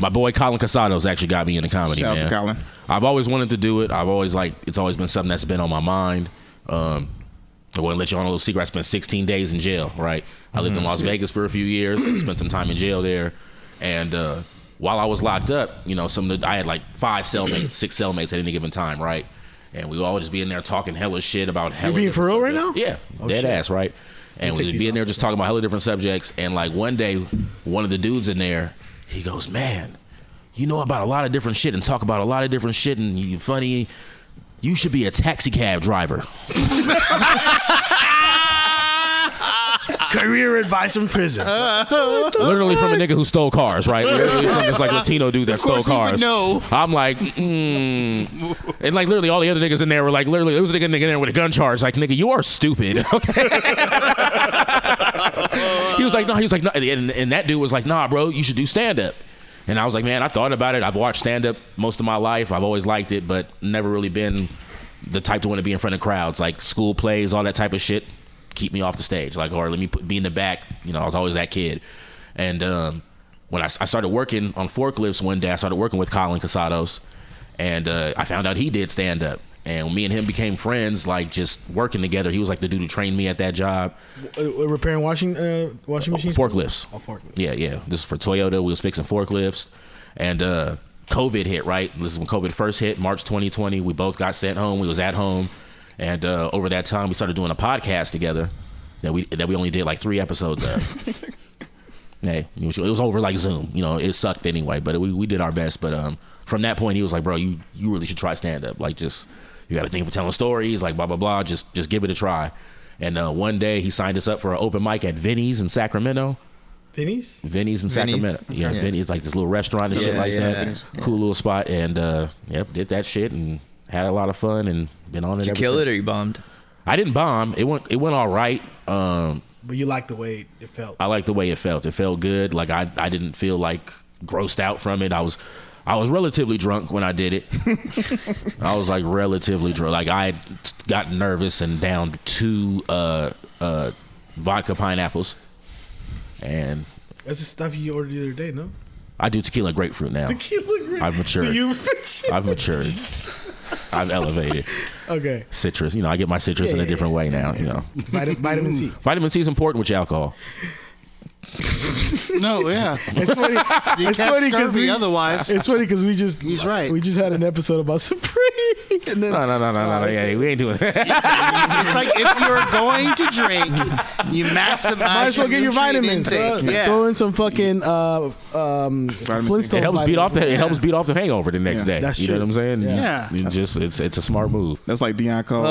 My boy Colin Casados actually got me into comedy, Shout man. out to Colin. I've always wanted to do it. It's always been something that's been on my mind. I want to let you all know a little secret. I spent 16 days in jail, right? I lived in Las Vegas for a few years, spent some time in jail there. And while I was locked up, I had like 6 cellmates at any given time, right? And we would all just be in there talking hella shit about hella. You being for real right now? Yeah, dead ass, right? And we'd be in there just talking about hella different subjects. And like one day, one of the dudes in there, he goes, man, you know about a lot of different shit and talk about a lot of different shit and you're funny. You should be a taxi cab driver. Career advice from prison. Literally from a nigga who stole cars, right? Literally from this like Latino dude that stole cars. No. I'm like, And like literally all the other niggas in there were like, literally, there was a nigga in there with a gun charge. Like, nigga, you are stupid. Okay. He was like, no. And that dude was like, nah, bro, you should do stand up. And I was like, man, I've thought about it. I've watched stand up most of my life. I've always liked it, but never really been the type to want to be in front of crowds, like school plays, all that type of shit. Keep me off the stage, like, or let me be in the back. I was always that kid. And when I started working on forklifts one day, I started working with Colin Casados, and I found out he did stand up. And me and him became friends, like just working together. He was like the dude who trained me at that job. Repairing washing machines? Forklifts. Oh, forklifts. Yeah. This is for Toyota. We was fixing forklifts. And COVID hit, right? This is when COVID first hit, March 2020. We both got sent home. We was at home. And over that time, we started doing a podcast together that we only did like 3 episodes of. Hey, it was over like Zoom. It sucked anyway, but we did our best. But from that point, he was like, bro, you really should try stand-up. Like, just, you got a thing for telling stories, like blah, blah, blah. Just give it a try. And one day, he signed us up for an open mic at Vinny's in Sacramento. Vinny's? Vinny's in Sacramento. Yeah, Vinny's like this little restaurant and shit like that. Cool little spot. And did that shit and had a lot of fun and been on it. Did you kill it or you bombed? I didn't bomb. It went all right. But you liked the way it felt. I liked the way it felt. It felt good. Like I didn't feel like grossed out from it. I was relatively drunk when I did it. I was like relatively drunk. Like I had got nervous and downed 2 vodka pineapples. And that's the stuff you ordered the other day, no? I do tequila grapefruit now. Tequila grapefruit. I've matured. So I've matured. I've elevated. Okay. Citrus. I get my citrus in a different way now. Vitamin C. Vitamin C is important with your alcohol. No, yeah. It's funny. It's funny because otherwise. It's funny because he's right. We just had an episode about Supreme. And then, no. Yeah, we ain't doing that. It's like if you're going to drink, you maximize. Might as well get your vitamins. Throw in some fucking Flintstone. It helps beat off the hangover the next day. That's you true. know what I'm saying? Yeah. It's a smart move. That's like Deion Cole.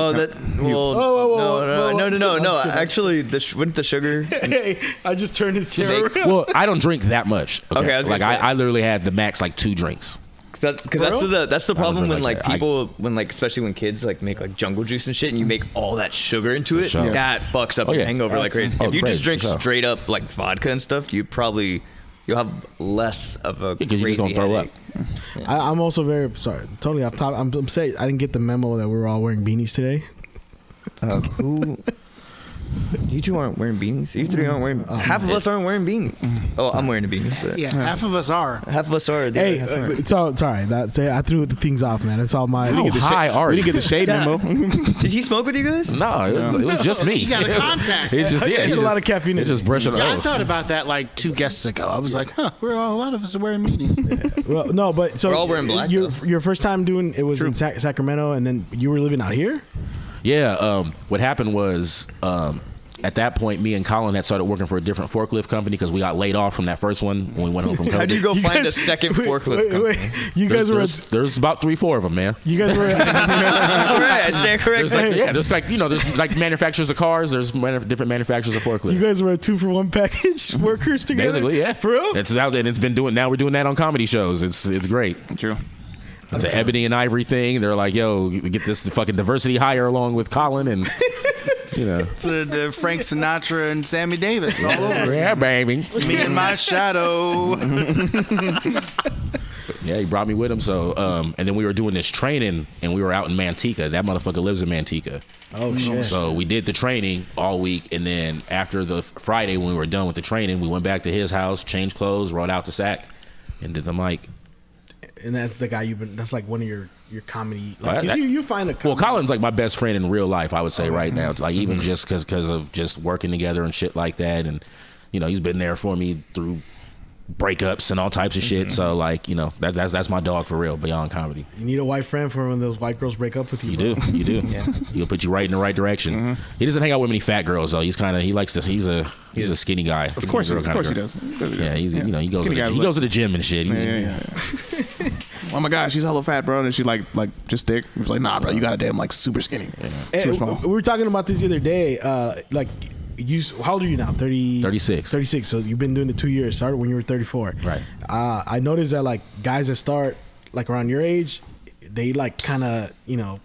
No. Actually, wouldn't the sugar? Hey, I just turned his chair around. Well, I don't drink that much. Okay, I literally had the max like 2 drinks. Because that's the problem when like people especially when kids like make like jungle juice and shit and you make all that sugar into it, that fucks up your hangover like crazy. If you just drink straight up like vodka and stuff, you'll have less of a because you just don't throw up. I'm also very sorry, totally off top. I'm saying I didn't get the memo that we were all wearing beanies today. Who? You 2 aren't wearing beanies. You 3 aren't wearing. Half of us aren't wearing beanies. Oh, I'm wearing a beanie. But. Yeah, half of us are. Half of us are. Hey, it's all right. I threw the things off, man. It's all my. How high are you? We didn't get the shade memo. Did he smoke with you guys? No, it was just me. You got a contact. It's a lot of caffeine. It's just brushing it I thought about that like 2 guests ago. I was like, a lot of us are wearing beanies. Well, no, but so we're all wearing black. Your first time doing it was in Sacramento, and then you were living out here. Yeah. What happened was. At that point, me and Colin had started working for a different forklift company because we got laid off from that first one when we went home from COVID. How do you go find a second forklift company? You guys were. There's about 3-4 of them, man. You guys were. All right, I stand corrected. There's like manufacturers of cars. There's different manufacturers of forklifts. You guys were a 2-for-1 package workers together. Basically, yeah. For real? It's out there, and it's been doing. Now we're doing that on comedy shows. It's great. True. It's an ebony and ivory thing. They're like, yo, you get this fucking diversity hire along with Colin and. It's the Frank Sinatra and Sammy Davis all over. Yeah, baby. Me and my shadow. Yeah, he brought me with him. So, and then we were doing this training, and we were out in Manteca. That motherfucker lives in Manteca. Oh shit! So we did the training all week, and then after the Friday when we were done with the training, we went back to his house, changed clothes, rode out to Sac, into the mic. And that's the guy that's like one of your comedy. Like, you find a comedy. Well, Colin's like my best friend in real life, I would say right now. Like even just because of just working together and shit like that. And, you know, he's been there for me through breakups and all types of shit. So like, you know, that's my dog for real beyond comedy. You need a white friend for when those white girls break up with you. You do. Yeah. He'll put you right in the right direction. He doesn't hang out with many fat girls though. He's likes this. He's a skinny guy. Of course he does. Yeah, he goes to the gym and shit. Yeah. Oh my gosh, she's hella fat, bro. And she's like just thick. He was like, nah, bro, you gotta date him like super skinny. Yeah. Super small. We were talking about this the other day. Like, how old are you now? 36. 36. So you've been doing it 2 years. Started when you were 34. Right. I noticed that like guys that start like around your age, they like kind of, you know,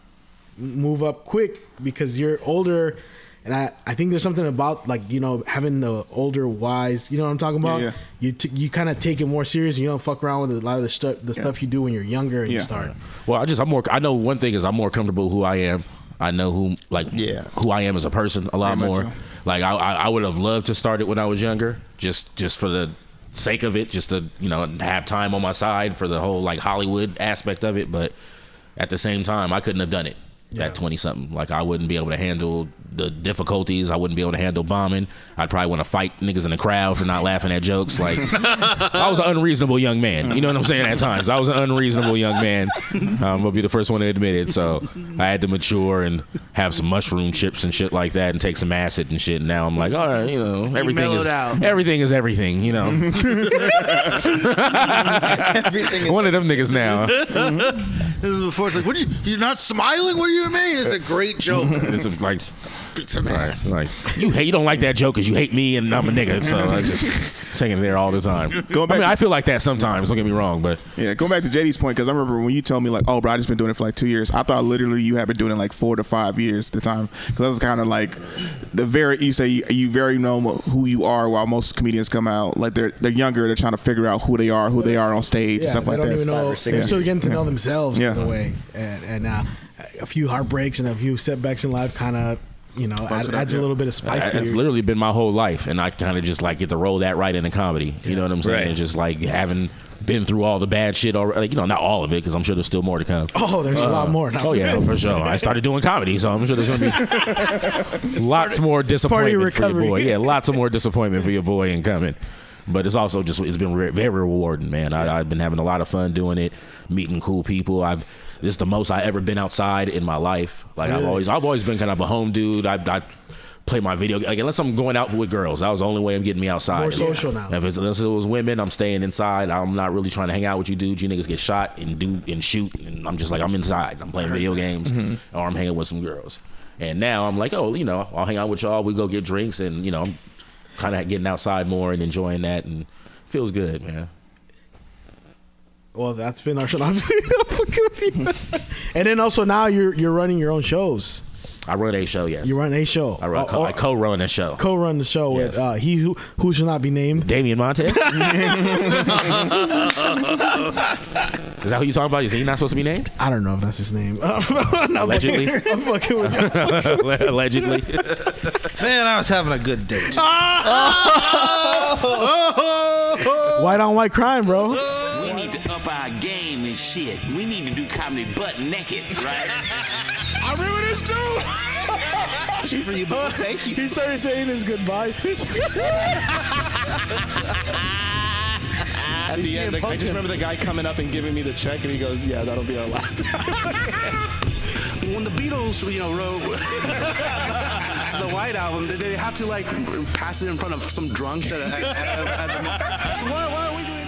move up quick because you're older. And I think there's something about like, you know, having the older wise, you know what I'm talking about? Yeah. You kind of take it more serious. You don't fuck around with a lot of the stuff you do when you're younger and you start. Well, I know one thing is I'm more comfortable who I am. I know who I am as a person a lot more. So. Like I would have loved to start it when I was younger, just for the sake of it, just to, you know, have time on my side for the whole like Hollywood aspect of it. But at the same time, I couldn't have done it at 20 something. Like I wouldn't be able to handle the difficulties. I wouldn't be able to handle bombing. I'd probably want to fight niggas in the crowd for not laughing at jokes. Like I was an unreasonable young man. You know what I'm saying? At times I was an unreasonable young man. I'm gonna be the first one to admit it. So I had to mature and have some mushroom chips and shit like that and take some acid and shit. And now I'm like, all right, you know, everything is everything, you know. One of them niggas now. This is before it's like, you're not smiling? What do you mean? It's a great joke. It's like, like you don't like that joke because you hate me and I'm a nigga, so I just taking it there all the time. I feel like that sometimes, don't get me wrong, but yeah, going back to JD's point, because I remember when you told me like, oh bro, I just been doing it for like 2 years, I thought literally you had been doing it like 4 to 5 years at the time, because that was kind of like you say you very know who you are, while most comedians come out like they're younger, they're trying to figure out who they are on stage and stuff like that. They don't even know. They're still getting to know themselves in a way, and a few heartbreaks and a few setbacks in life kind of, you know, adds a little bit of spice to it. It's literally been my whole life, and I kind of just like get to roll that right into comedy. You know what I'm saying? Right. And just like having been through all the bad shit already, like, you know, not all of it, because I'm sure there's still more to come. Oh, there's a lot more. Oh yeah, for sure. I started doing comedy, so I'm sure there's gonna be lots more disappointment for your boy. Yeah, lots of more disappointment for your boy incoming. But it's also it's been very rewarding, man. I've been having a lot of fun doing it, meeting cool people. This is the most I ever been outside in my life. Like really? I've always been kind of a home dude. I play my video, like, unless I'm going out with girls. That was the only way of getting me outside. More social now. Unless it was women, I'm staying inside. I'm not really trying to hang out with you dudes. You niggas get shot and shoot, and I'm just like, I'm inside. I'm playing video games, or I'm hanging with some girls. And now I'm like, oh, you know, I'll hang out with y'all. We go get drinks, and, you know, I'm kind of getting outside more and enjoying that, and feels good, man. Well, that's been our show. And then also now you're running your own shows. I run a show, yes. You run a show. I co-run a show. Co-run the show with he who shall not be named. Damian Montez. Is that who you talking about? Is he not supposed to be named? I don't know if that's his name. Allegedly. I'm fucking with you. Allegedly. Man, I was having a good date. White on white crime, bro. We need to up our game and shit. We need to do comedy butt naked, right? I remember this dude. She's for you, but thank you. He started saying his goodbyes. At the end, I just remember the guy coming up and giving me the check, and he goes, "Yeah, that'll be our last time." When the Beatles, you know, wrote the White Album, did they have to like pass it in front of some drunk that had so why are we doing